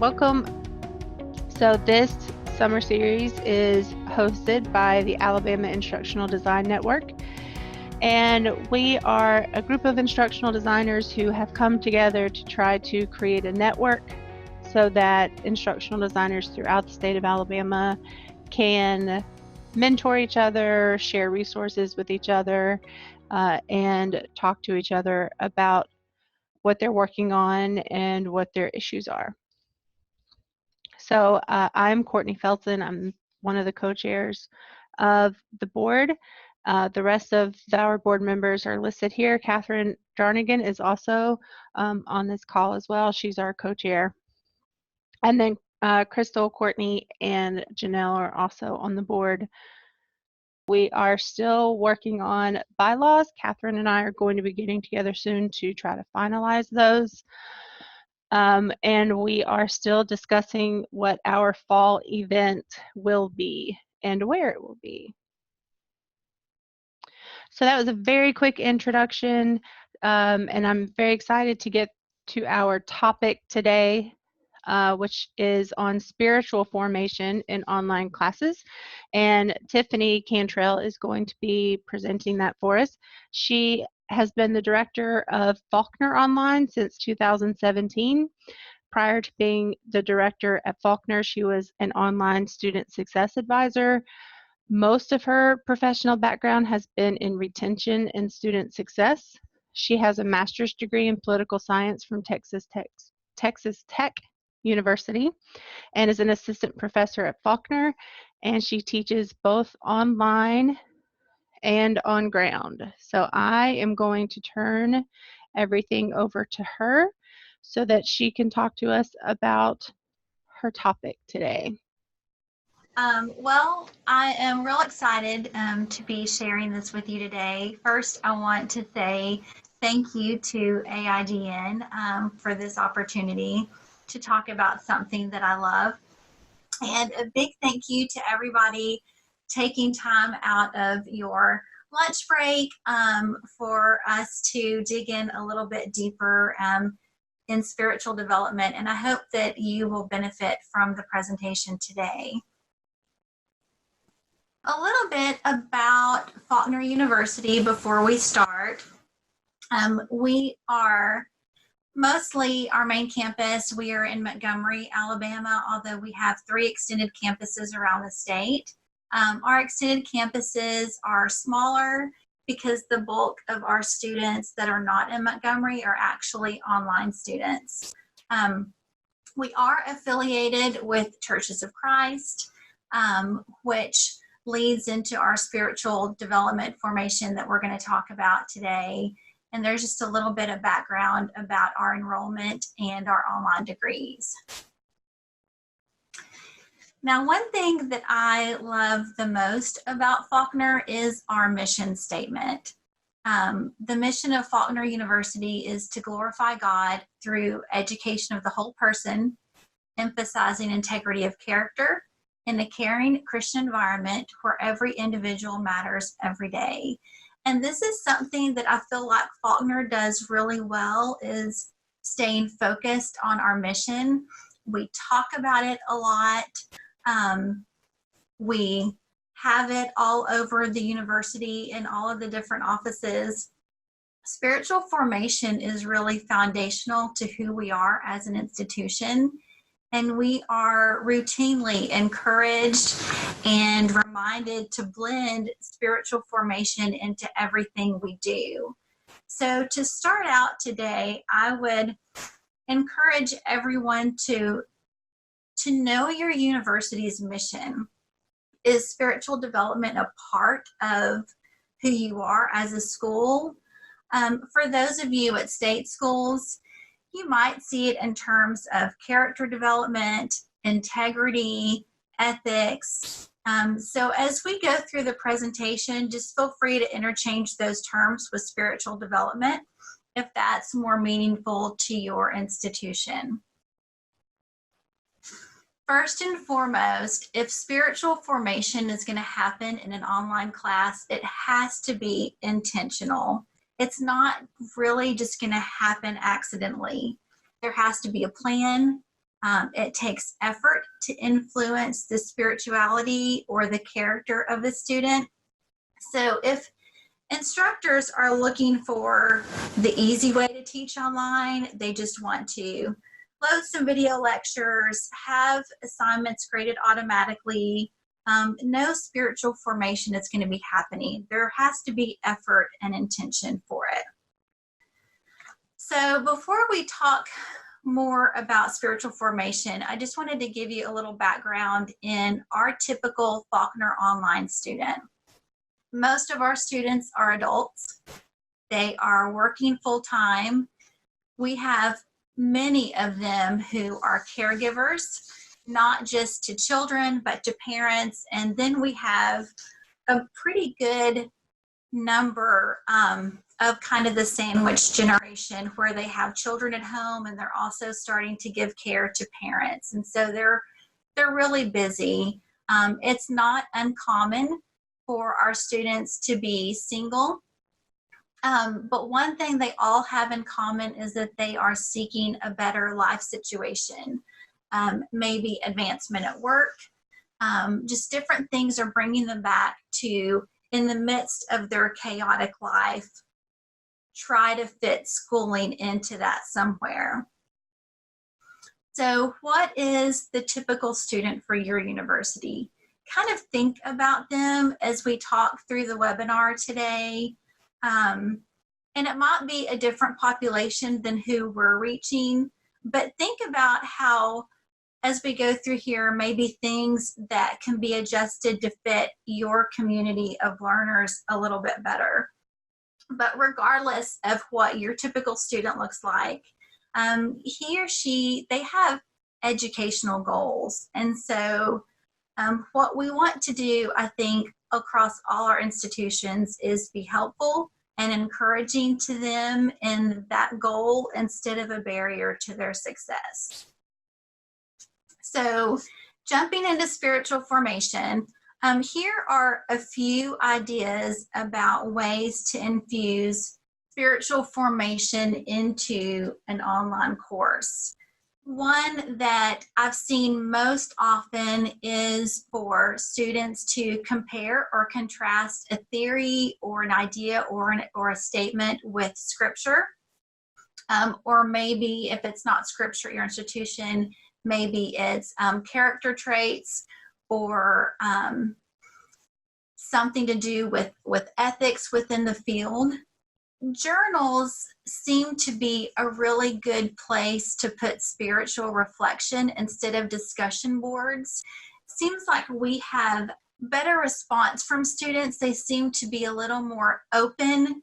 Welcome. So this summer series is hosted by the Alabama Instructional Design Network. And we are a group of instructional designers who have come together to try to create a network so that instructional designers throughout the state of Alabama can mentor each other, share resources with each other, and talk to each other about what they're working on and what their issues are. So I'm Courtney Felton. I'm one of the co-chairs of the board. The rest of our board members are listed here. Catherine Jarnigan is also on this call as well. She's our co-chair. And then Crystal, Courtney, and Janelle are also on the board. We are still working on bylaws. Catherine and I are going to be getting together soon to try to finalize those. And we are still discussing what our fall event will be and where it will be. So that was a very quick introduction, and I'm very excited to get to our topic today, which is on spiritual formation in online classes. And Tiffany Cantrell is going to be presenting that for us. She has been the director of Faulkner Online since 2017. Prior to being the director at Faulkner, she was an online student success advisor. Most of her professional background has been in retention and student success. She has a master's degree in political science from Texas Tech University and is an assistant professor at Faulkner, and she teaches both online and on ground. So I am going to turn everything over to her so that she can talk to us about her topic today. Well, I am real excited to be sharing this with you today. First, I want to say thank you to AIDN for this opportunity to talk about something that I love. And a big thank you to everybody taking time out of your lunch break for us to dig in a little bit deeper in spiritual development. And I hope that you will benefit from the presentation today. A little bit about Faulkner University before we start. We are mostly our main campus. We are in Montgomery, Alabama, although we have 3 extended campuses around the state. Our extended campuses are smaller because the bulk of our students that are not in Montgomery are actually online students. We are affiliated with Churches of Christ, which leads into our spiritual development formation that we're going to talk about today. And there's just a little bit of background about our enrollment and our online degrees. Now, one thing that I love the most about Faulkner is our mission statement. The mission of Faulkner University is to glorify God through education of the whole person, emphasizing integrity of character in a caring Christian environment where every individual matters every day. And this is something that I feel like Faulkner does really well, is staying focused on our mission. We talk about it a lot. We have it all over the university in all of the different offices. Spiritual formation is really foundational to who we are as an institution. And we are routinely encouraged and reminded to blend spiritual formation into everything we do. So to start out today, I would encourage everyone to know your university's mission. Is spiritual development a part of who you are as a school? For those of you at state schools, you might see it in terms of character development, integrity, ethics. So as we go through the presentation, just feel free to interchange those terms with spiritual development if that's more meaningful to your institution. First and foremost, if spiritual formation is going to happen in an online class, it has to be intentional. It's not really just going to happen accidentally. There has to be a plan, It takes effort to influence the spirituality or the character of the student. So if instructors are looking for the easy way to teach online, they just want to load some video lectures, have assignments graded automatically, no spiritual formation is going to be happening. There has to be effort and intention for it. So before we talk more about spiritual formation, I just wanted to give you a little background in our typical Faulkner online student. Most of our students are adults. They are working full-time. We have many of them who are caregivers, not just to children, but to parents. And then we have a pretty good number of kind of the sandwich generation where they have children at home and they're also starting to give care to parents. And so they're really busy. It's not uncommon for our students to be single. But one thing they all have in common is that they are seeking a better life situation, maybe advancement at work, just different things are bringing them back to, in the midst of their chaotic life, try to fit schooling into that somewhere. So what is the typical student for your university? Kind of think about them as we talk through the webinar today. And it might be a different population than who we're reaching, but think about how, as we go through here, maybe things that can be adjusted to fit your community of learners a little bit better. But regardless of what your typical student looks like, he or she, they have educational goals. And so what we want to do, I think, across all our institutions is be helpful and encouraging to them in that goal instead of a barrier to their success. So jumping into spiritual formation, here are a few ideas about ways to infuse spiritual formation into an online course. One that I've seen most often is for students to compare or contrast a theory or an idea or a statement with scripture. Or maybe if it's not scripture at your institution, maybe it's character traits or something to do with ethics within the field. Journals seem to be a really good place to put spiritual reflection instead of discussion boards. Seems like we have better response from students. They seem to be a little more open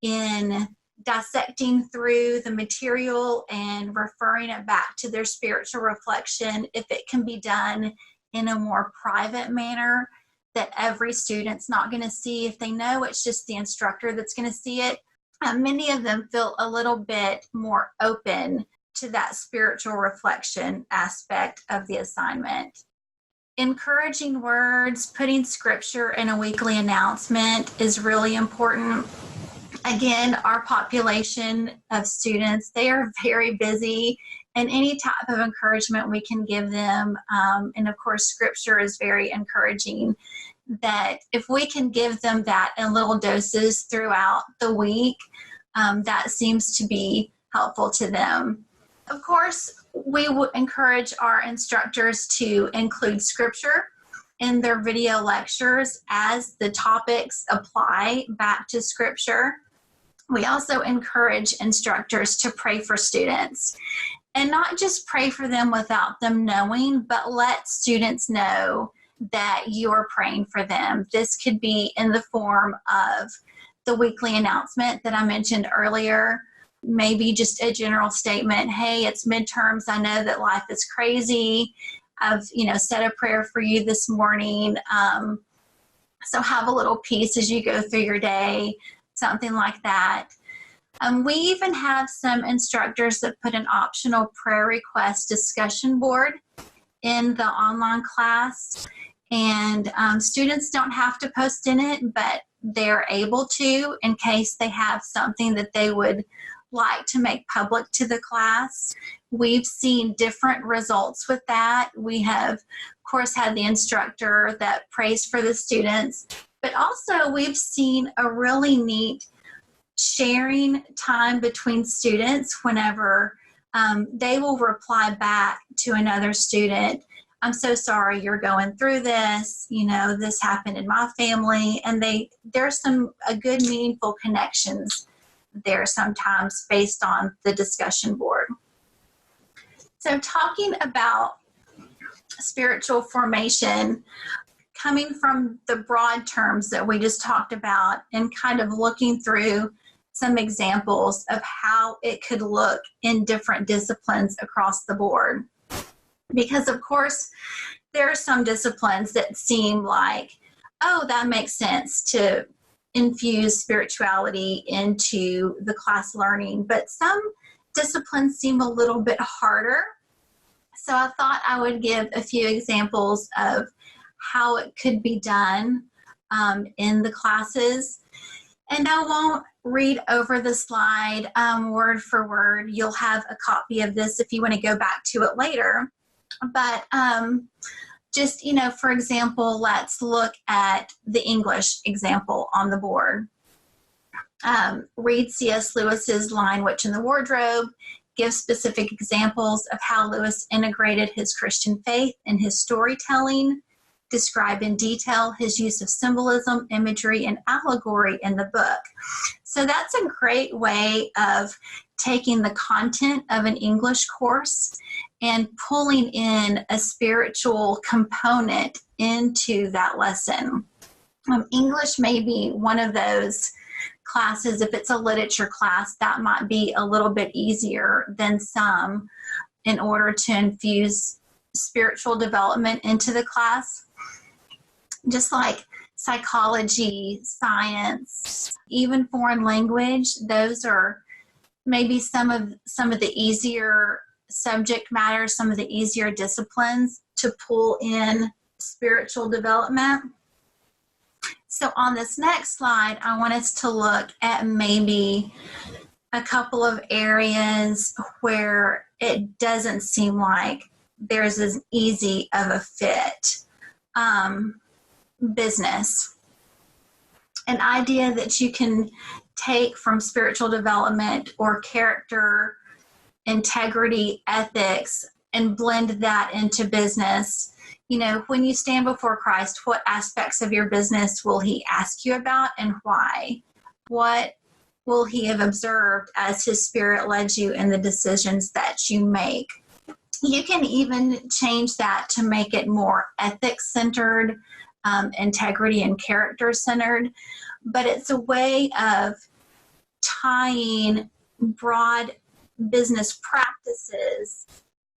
in dissecting through the material and referring it back to their spiritual reflection if it can be done in a more private manner that every student's not going to see. If they know it's just the instructor that's going to see it, many of them feel a little bit more open to that spiritual reflection aspect of the assignment. Encouraging words, putting scripture in a weekly announcement is really important. Again, our population of students, they are very busy, and any type of encouragement we can give them, and of course scripture is very encouraging, that if we can give them that in little doses throughout the week, that seems to be helpful to them. Of course, we would encourage our instructors to include scripture in their video lectures as the topics apply back to scripture. We also encourage instructors to pray for students, and not just pray for them without them knowing, but let students know that you're praying for them. This could be in the form of the weekly announcement that I mentioned earlier, maybe just a general statement, hey, it's midterms, I know that life is crazy, I've said a prayer for you this morning, so have a little peace as you go through your day, something like that. We even have some instructors that put an optional prayer request discussion board in the online class, and students don't have to post in it, but they're able to in case they have something that they would like to make public to the class. We've seen different results with that. We have, of course, had the instructor that prays for the students, but also we've seen a really neat sharing time between students whenever they will reply back to another student. I'm so sorry you're going through this. You know, this happened in my family. And there's a good meaningful connections there sometimes based on the discussion board. So talking about spiritual formation, coming from the broad terms that we just talked about and kind of looking through some examples of how it could look in different disciplines across the board. Because, of course, there are some disciplines that seem like, oh, that makes sense to infuse spirituality into the class learning. But some disciplines seem a little bit harder. So I thought I would give a few examples of how it could be done in the classes. And I won't read over the slide word for word. You'll have a copy of this if you want to go back to it later. But just, you know, for example, let's look at the English example on the board. Read C.S. Lewis's Lion, Witch, and the Wardrobe. Give specific examples of how Lewis integrated his Christian faith in his storytelling. Describe in detail his use of symbolism, imagery, and allegory in the book. So that's a great way of taking the content of an English course and pulling in a spiritual component into that lesson. English may be one of those classes. If it's a literature class, that might be a little bit easier than some in order to infuse spiritual development into the class. Just like psychology, science, even foreign language, those are maybe some of the easier subject matter, some of the easier disciplines to pull in spiritual development. So on this next slide, I want us to look at maybe a couple of areas where it doesn't seem like there's as easy of a fit. Business. An idea that you can take from spiritual development or character, integrity, ethics, and blend that into business. You know, when you stand before Christ, what aspects of your business will he ask you about and why? What will he have observed as his spirit led you in the decisions that you make? You can even change that to make it more ethics-centered, integrity and character-centered, but it's a way of tying broad business practices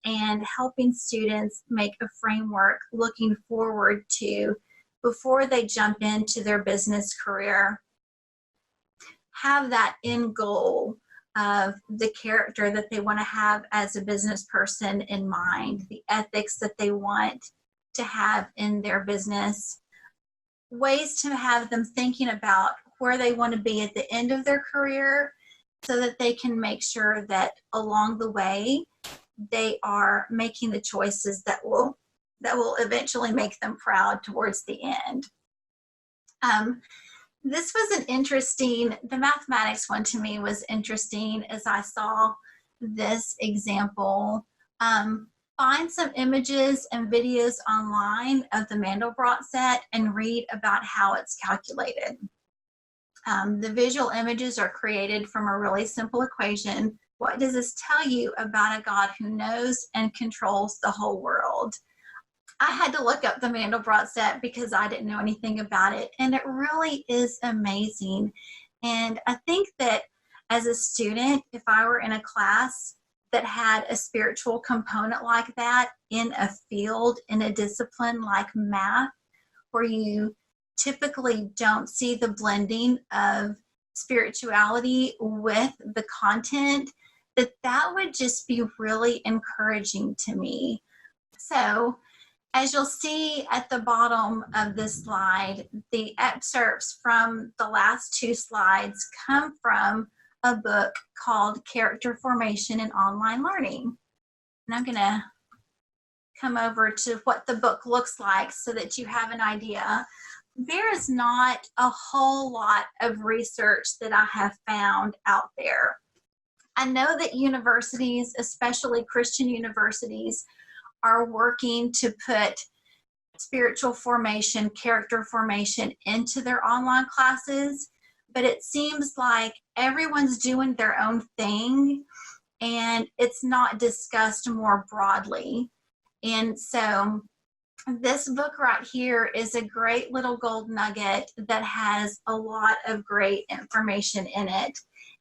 and helping students make a framework looking forward to before they jump into their business career. Have that end goal of the character that they want to have as a business person in mind, the ethics that they want to have in their business, ways to have them thinking about where they want to be at the end of their career so that they can make sure that along the way they are making the choices that will eventually make them proud towards the end. This was the mathematics one to me was interesting as I saw this example. Find some images and videos online of the Mandelbrot set and read about how it's calculated. The visual images are created from a really simple equation. What does this tell you about a God who knows and controls the whole world? I had to look up the Mandelbrot set because I didn't know anything about it, and it really is amazing. And I think that as a student, if I were in a class that had a spiritual component like that in a field, in a discipline like math, where you typically don't see the blending of spirituality with the content, that would just be really encouraging to me. So as you'll see at the bottom of this slide, the excerpts from the last two slides come from a book called Character Formation in Online Learning. And I'm going to come over to what the book looks like so that you have an idea. There is not a whole lot of research that I have found out there. I know that universities, especially Christian universities, are working to put spiritual formation, character formation into their online classes, but it seems like everyone's doing their own thing and it's not discussed more broadly. And so this book right here is a great little gold nugget that has a lot of great information in it.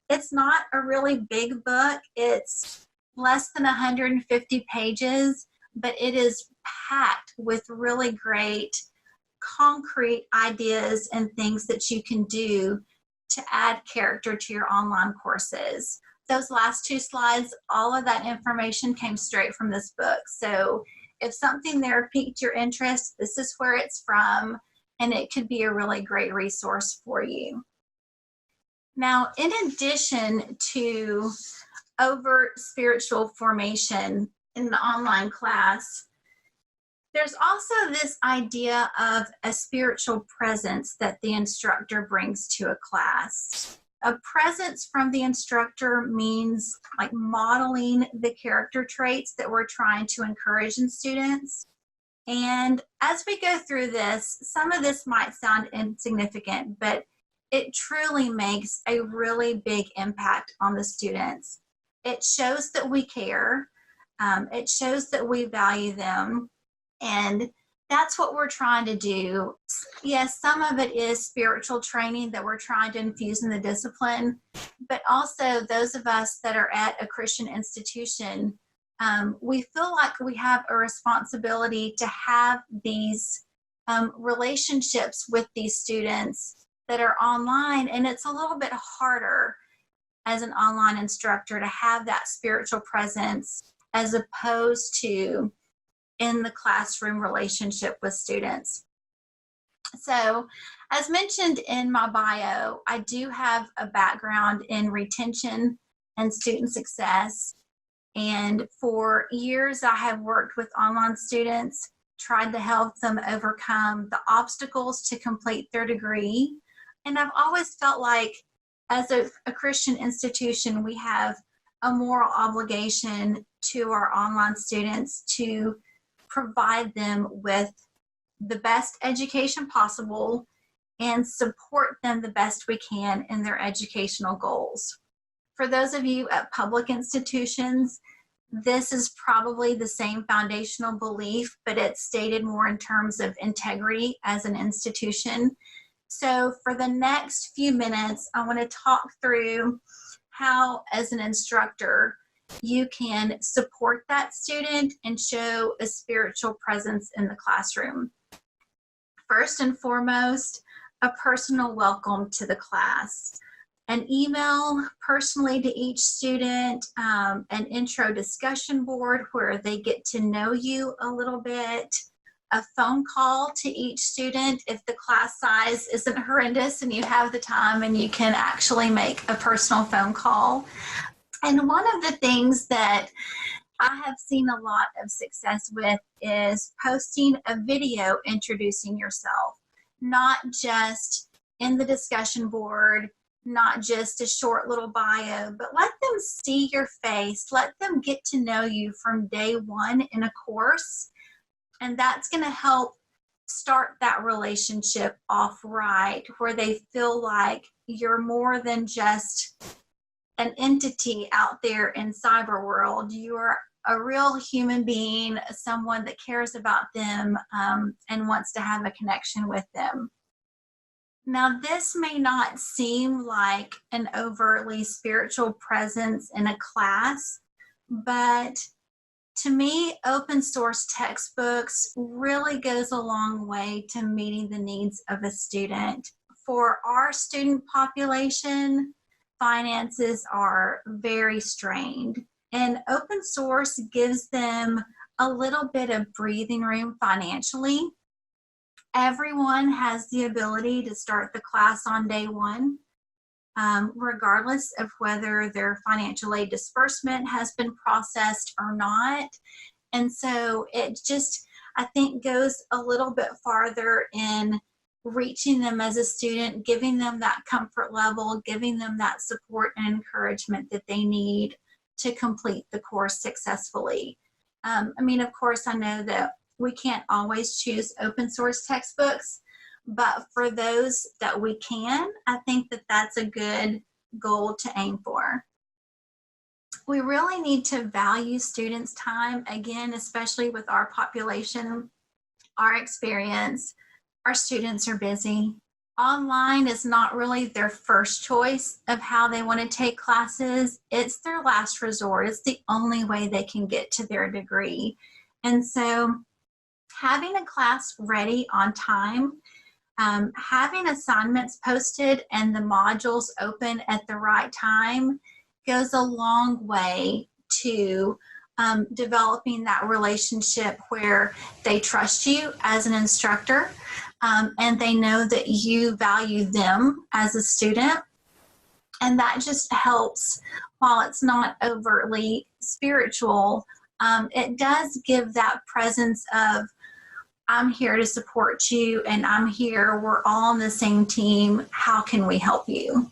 It's not a really big book. It's less than 150 pages, but it is packed with really great concrete ideas and things that you can do to add character to your online courses. Those last two slides, all of that information came straight from this book. So if something there piqued your interest, this is where it's from, and it could be a really great resource for you. Now, in addition to overt spiritual formation in the online class, there's also this idea of a spiritual presence that the instructor brings to a class. A presence from the instructor means like modeling the character traits that we're trying to encourage in students. And as we go through this, some of this might sound insignificant, but it truly makes a really big impact on the students. It shows that we care. It shows that we value them. And that's what we're trying to do. Yes, some of it is spiritual training that we're trying to infuse in the discipline, but also those of us that are at a Christian institution, we feel like we have a responsibility to have these relationships with these students that are online, and it's a little bit harder as an online instructor to have that spiritual presence as opposed to in the classroom relationship with students. So, as mentioned in my bio, I do have a background in retention and student success. And for years, I have worked with online students, tried to help them overcome the obstacles to complete their degree. And I've always felt like as a Christian institution, we have a moral obligation to our online students to provide them with the best education possible and support them the best we can in their educational goals. For those of you at public institutions, this is probably the same foundational belief, but it's stated more in terms of integrity as an institution. So for the next few minutes, I want to talk through how, as an instructor, you can support that student and show a spiritual presence in the classroom. First and foremost, a personal welcome to the class. An email personally to each student, an intro discussion board where they get to know you a little bit, a phone call to each student if the class size isn't horrendous and you have the time and you can actually make a personal phone call. And one of the things that I have seen a lot of success with is posting a video introducing yourself, not just in the discussion board, not just a short little bio, but let them see your face, let them get to know you from day one in a course. And that's going to help start that relationship off right, where they feel like you're more than just an entity out there in cyber world. You're a real human being, someone that cares about them and wants to have a connection with them. Now, this may not seem like an overtly spiritual presence in a class, but to me, open source textbooks really goes a long way to meeting the needs of a student. For our student population, finances are very strained, and open source gives them a little bit of breathing room financially. Everyone has the ability to start the class on day one, regardless of whether their financial aid disbursement has been processed or not. And so it just, I think, goes a little bit farther in reaching them as a student, giving them that comfort level, giving them that support and encouragement that they need to complete the course successfully. I mean, of course, I know that we can't always choose open source textbooks, but for those that we can, I think that that's a good goal to aim for. We really need to value students' time, again, especially with our population, our experience. Our students are busy. Online is not really their first choice of how they want to take classes. It's their last resort. It's the only way they can get to their degree. And so having a class ready on time, having assignments posted and the modules open at the right time goes a long way to developing that relationship where they trust you as an instructor, and they know that you value them as a student. And that just helps. While it's not overtly spiritual, it does give that presence of, I'm here to support you, and I'm here, we're all on the same team, how can we help you?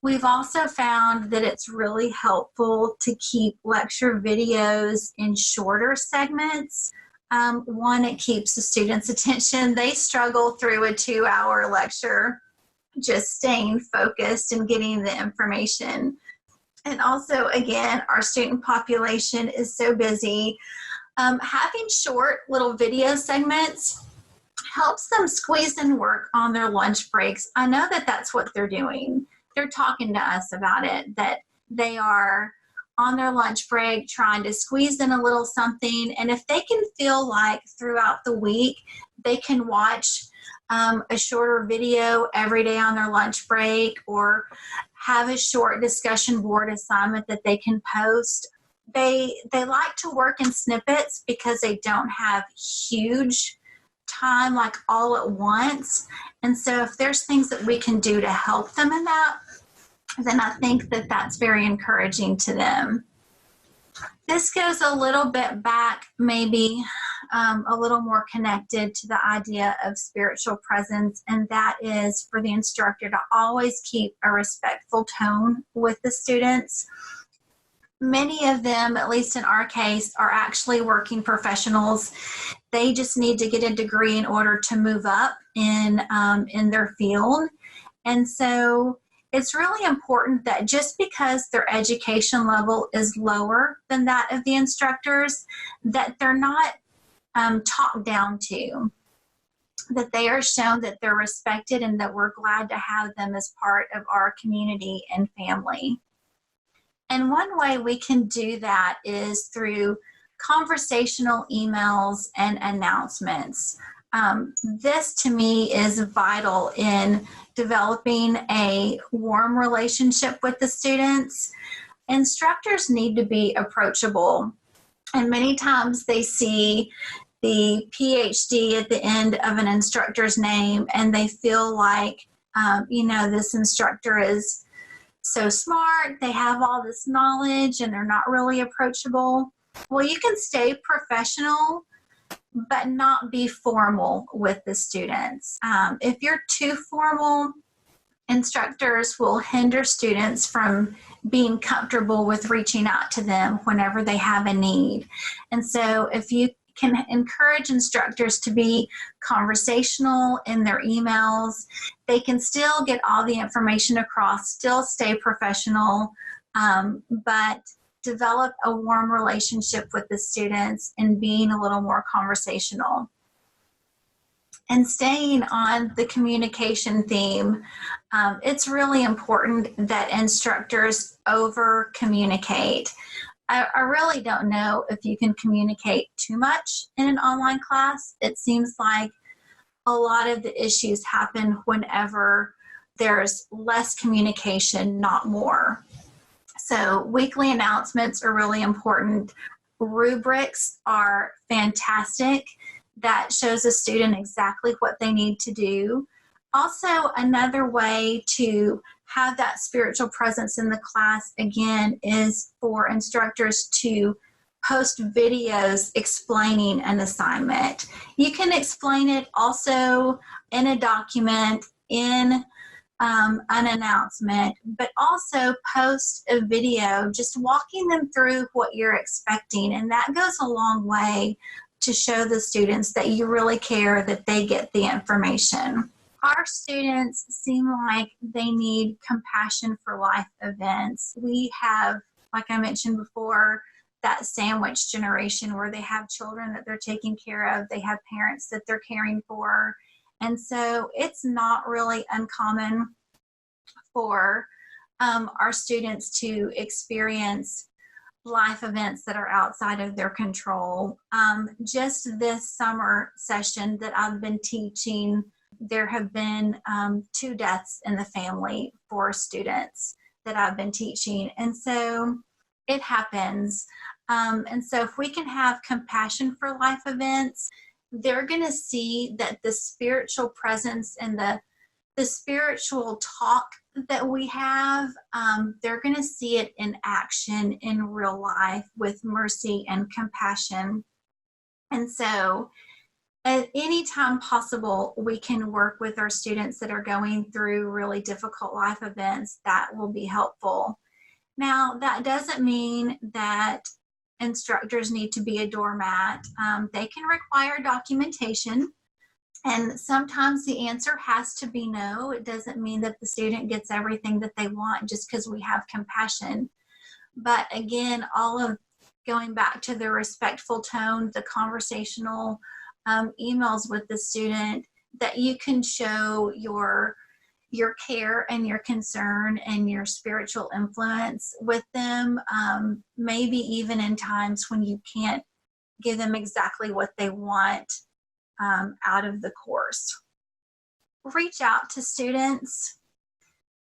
We've also found that it's really helpful to keep lecture videos in shorter segments. One, it keeps the students' attention. They struggle through a 2-hour lecture, just staying focused and getting the information. And also, again, our student population is so busy. Having short little video segments helps them squeeze in work on their lunch breaks. I know that that's what they're doing. They're talking to us about it, that they are on their lunch break trying to squeeze in a little something. And if they can feel like throughout the week they can watch a shorter video every day on their lunch break, or have a short discussion board assignment that they can post, they like to work in snippets because they don't have huge time like all at once. And so if there's things that we can do to help them in that, then I think that that's very encouraging to them. This goes a little bit back, maybe a little more connected to the idea of spiritual presence, and that is for the instructor to always keep a respectful tone with the students. Many of them, at least in our case, are actually working professionals. They just need to get a degree in order to move up in their field. And so it's really important that just because their education level is lower than that of the instructors, that they're not talked down to, that they are shown that they're respected and that we're glad to have them as part of our community and family. And one way we can do that is through conversational emails and announcements. This to me is vital in developing a warm relationship with the students. Instructors need to be approachable, and many times they see the PhD at the end of an instructor's name and they feel like, this instructor is so smart, they have all this knowledge and they're not really approachable. Well, you can stay professional but not be formal with the students. If you're too formal, instructors will hinder students from being comfortable with reaching out to them whenever they have a need. And so if you can encourage instructors to be conversational in their emails, they can still get all the information across, still stay professional, but develop a warm relationship with the students and being a little more conversational. And staying on the communication theme, it's really important that instructors over communicate. I really don't know if you can communicate too much in an online class. It seems like a lot of the issues happen whenever there's less communication, not more. So weekly announcements are really important. Rubrics are fantastic. That shows a student exactly what they need to do. Also, another way to have that spiritual presence in the class, again, is for instructors to post videos explaining an assignment. You can explain it also in a document, in an announcement, but also post a video just walking them through what you're expecting. And that goes a long way to show the students that you really care, that they get the information. Our students seem like they need compassion for life events. We have, like I mentioned before, that sandwich generation where they have children that they're taking care of, they have parents that they're caring for. And so it's not really uncommon for our students to experience life events that are outside of their control. Just this summer session that I've been teaching, there have been 2 deaths in the family for students that I've been teaching. And so it happens. And so if we can have compassion for life events, they're going to see that the spiritual presence and the spiritual talk that we have, they're going to see it in action in real life with mercy and compassion. And so at any time possible, we can work with our students that are going through really difficult life events. That will be helpful. Now, that doesn't mean that instructors need to be a doormat. They can require documentation, and sometimes the answer has to be no. It doesn't mean that the student gets everything that they want just because we have compassion. But again, all of going back to the respectful tone, the conversational emails with the student, that you can show your care and your concern and your spiritual influence with them, maybe even in times when you can't give them exactly what they want out of the course. Reach out to students.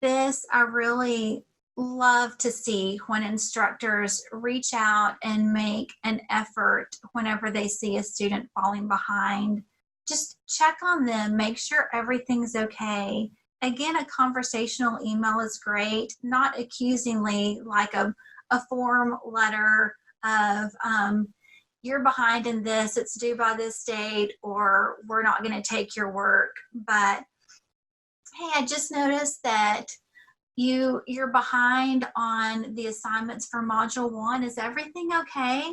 This I really love to see when instructors reach out and make an effort whenever they see a student falling behind. Just check on them, make sure everything's okay. Again, a conversational email is great, not accusingly like a form letter of you're behind in this, it's due by this date, or we're not going to take your work. But hey, I just noticed that you're behind on the assignments for module 1. Is everything okay?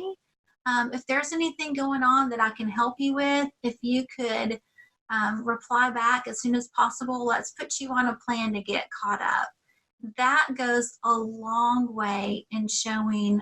If there's anything going on that I can help you with, if you could reply back as soon as possible, let's put you on a plan to get caught up. That goes a long way in showing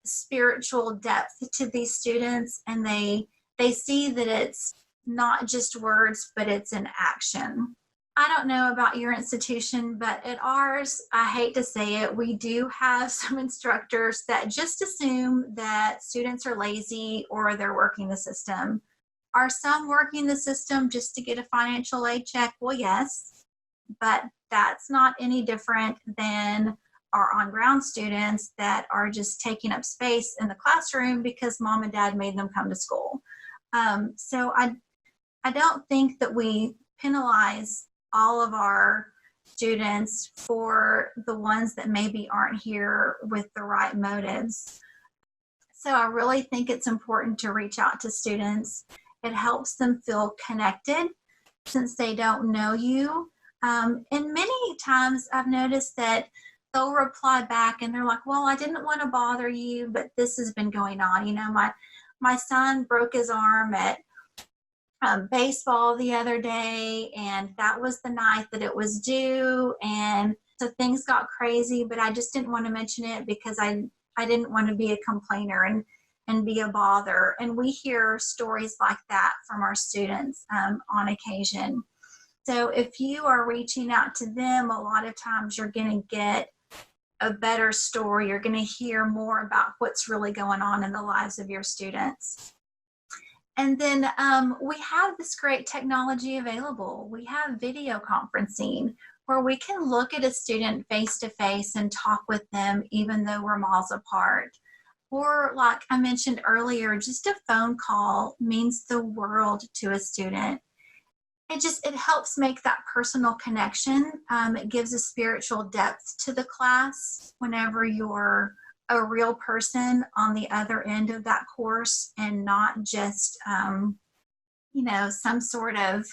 spiritual depth to these students, and they see that it's not just words, but it's an action. I don't know about your institution, but at ours, I hate to say it, we do have some instructors that just assume that students are lazy or they're working the system. Are some working the system just to get a financial aid check? Well, yes, but that's not any different than our on-ground students that are just taking up space in the classroom because mom and dad made them come to school. So I don't think that we penalize all of our students for the ones that maybe aren't here with the right motives. So I really think it's important to reach out to students. It helps them feel connected since they don't know you. And many times I've noticed that they'll reply back and they're like, well, I didn't want to bother you, but this has been going on. You know, my son broke his arm at baseball the other day, and that was the night that it was due. And so things got crazy, but I just didn't want to mention it because I didn't want to be a complainer and be a bother. And we hear stories like that from our students on occasion. So if you are reaching out to them, a lot of times you're going to get a better story. You're going to hear more about what's really going on in the lives of your students. And then we have this great technology available. We have video conferencing where we can look at a student face to face and talk with them even though we're miles apart. Or like I mentioned earlier, just a phone call means the world to a student. it helps make that personal connection. It gives a spiritual depth to the class whenever you're a real person on the other end of that course, and not just some sort of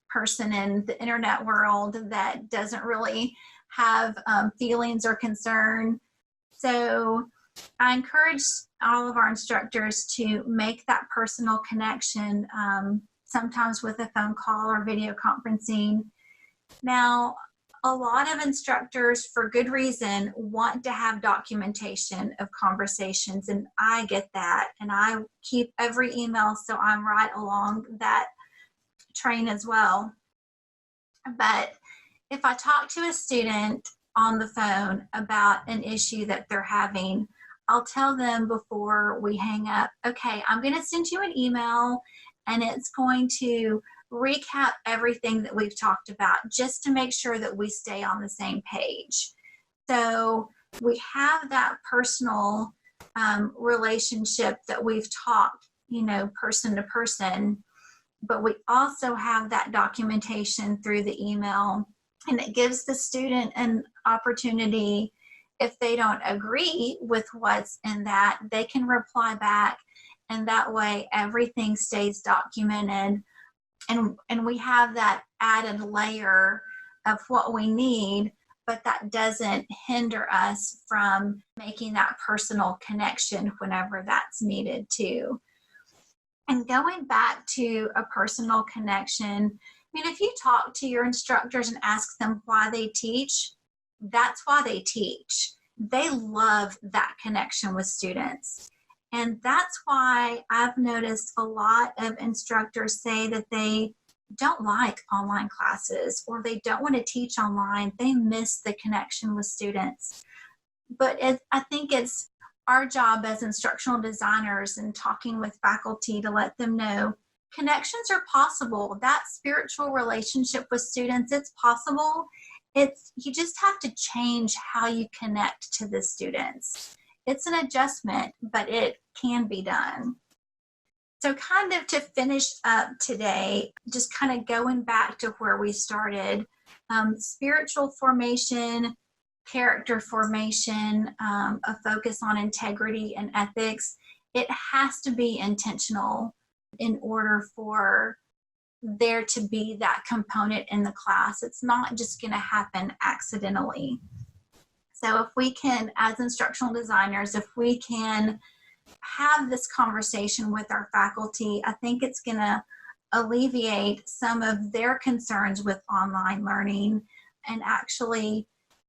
person in the internet world that doesn't really have feelings or concern. So I encourage all of our instructors to make that personal connection, sometimes with a phone call or video conferencing. Now, a lot of instructors, for good reason, want to have documentation of conversations, and I get that, and I keep every email so I'm right along that train as well. But if I talk to a student on the phone about an issue that they're having, I'll tell them before we hang up, okay, I'm going to send you an email, and it's going to recap everything that we've talked about, just to make sure that we stay on the same page. So we have that personal relationship that we've talked, person to person, but we also have that documentation through the email, and it gives the student an opportunity. If they don't agree with what's in that, they can reply back, and that way everything stays documented, and we have that added layer of what we need, but that doesn't hinder us from making that personal connection whenever that's needed too. And going back to a personal connection, if you talk to your instructors and ask them why they teach, that's why they teach. They love that connection with students. And that's why I've noticed a lot of instructors say that they don't like online classes, or they don't want to teach online. They miss the connection with students. But I think it's our job as instructional designers and talking with faculty to let them know connections are possible. That spiritual relationship with students, it's possible. You just have to change how you connect to the students. It's an adjustment, but it can be done. So kind of to finish up today, just kind of going back to where we started, spiritual formation, character formation, a focus on integrity and ethics, it has to be intentional in order for there to be that component in the class. It's not just going to happen accidentally. So if we can, as instructional designers, if we can have this conversation with our faculty, I think it's going to alleviate some of their concerns with online learning and actually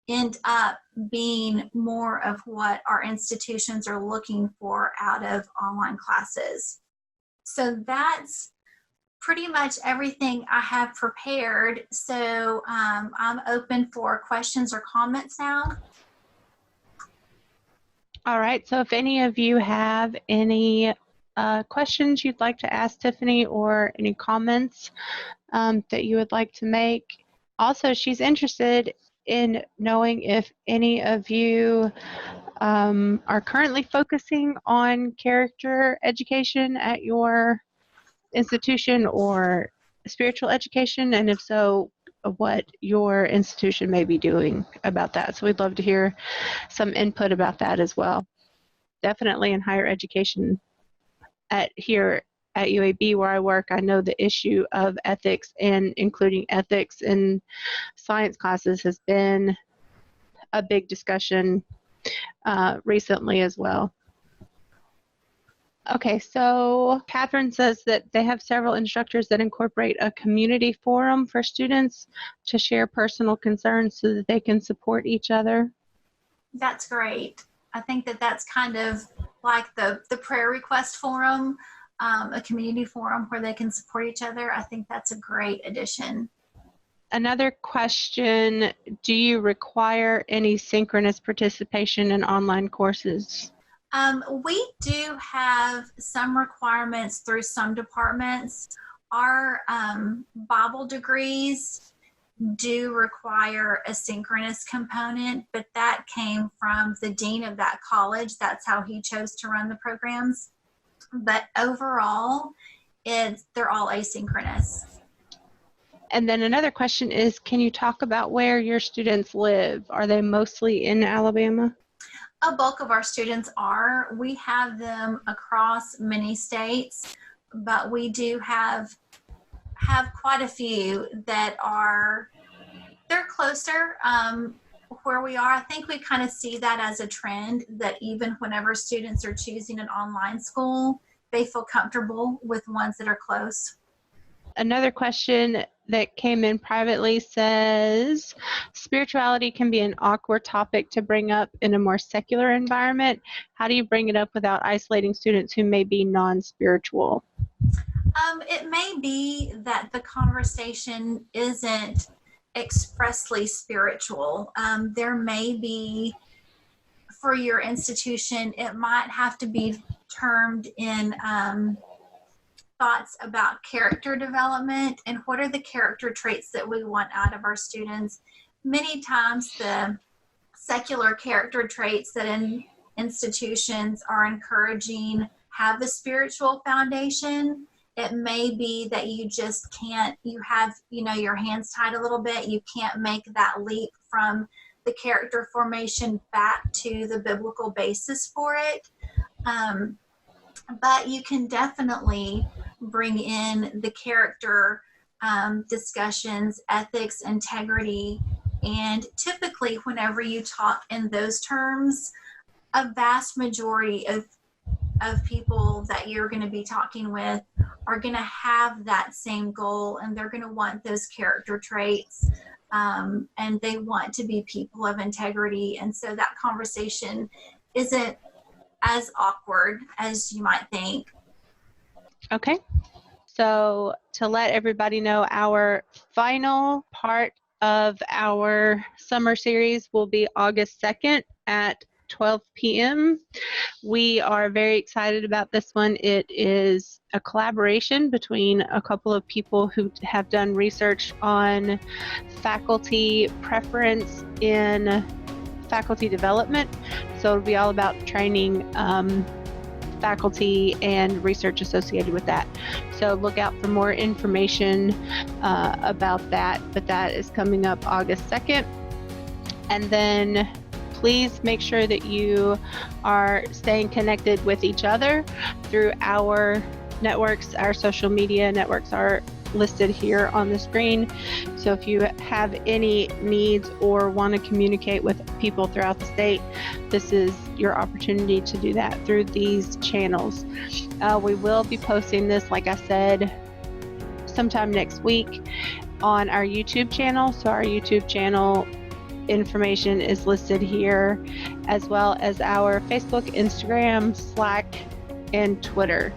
end up being more of what our institutions are looking for out of online classes. So that's pretty much everything I have prepared. So I'm open for questions or comments now. All right, so if any of you have any questions you'd like to ask Tiffany, or any comments that you would like to make. Also, she's interested in knowing if any of you are currently focusing on character education at your institution, or spiritual education, and if so, what your institution may be doing about that. So we'd love to hear some input about that as well. Definitely in higher education here at UAB where I work, I know the issue of ethics, and including ethics in science classes, has been a big discussion recently as well. Okay, so Catherine says that they have several instructors that incorporate a community forum for students to share personal concerns so that they can support each other. That's great. I think that's kind of like the prayer request forum, a community forum where they can support each other. I think that's a great addition. Another question, do you require any synchronous participation in online courses? We do have some requirements through some departments. Our Bible degrees do require a synchronous component, but that came from the dean of that college. That's how he chose to run the programs. But overall, they're all asynchronous. And then another question is, can you talk about where your students live? Are they mostly in Alabama? A bulk of our students are. We have them across many states, but we do have quite a few that they're closer where we are. I think we kind of see that as a trend, that even whenever students are choosing an online school, they feel comfortable with ones that are close. Another question that came in privately says, spirituality can be an awkward topic to bring up in a more secular environment. How do you bring it up without isolating students who may be non-spiritual? It may be that the conversation isn't expressly spiritual. There may be, for your institution, it might have to be termed in thoughts about character development and what are the character traits that we want out of our students. Many times the secular character traits that in institutions are encouraging have a spiritual foundation. It may be that you just can't, you have, your hands tied a little bit. You can't make that leap from the character formation back to the biblical basis for it. But you can definitely bring in the character discussions, ethics, integrity, and typically whenever you talk in those terms, a vast majority of people that you're going to be talking with are going to have that same goal, and they're going to want those character traits, and they want to be people of integrity. And so that conversation isn't as awkward as you might think. Okay. So to let everybody know, our final part of our summer series will be August 2nd at 12 p.m. We are very excited about this one. It is a collaboration between a couple of people who have done research on faculty preference in faculty development. So it'll be all about training faculty and research associated with that. So look out for more information about that, but that is coming up August 2nd. And then please make sure that you are staying connected with each other through our networks. Our social media networks are listed here on the screen. So if you have any needs or want to communicate with people throughout the state, this is your opportunity to do that through these channels. We will be posting this, like I said, sometime next week on our YouTube channel. So our YouTube channel information is listed here, as well as our Facebook, Instagram, Slack, and Twitter.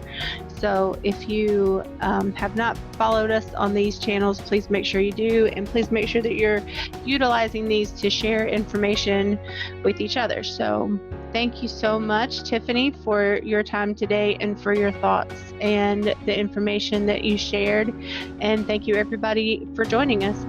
So if you have not followed us on these channels, please make sure you do, and please make sure that you're utilizing these to share information with each other. So thank you so much, Tiffany, for your time today and for your thoughts and the information that you shared. And thank you, everybody, for joining us.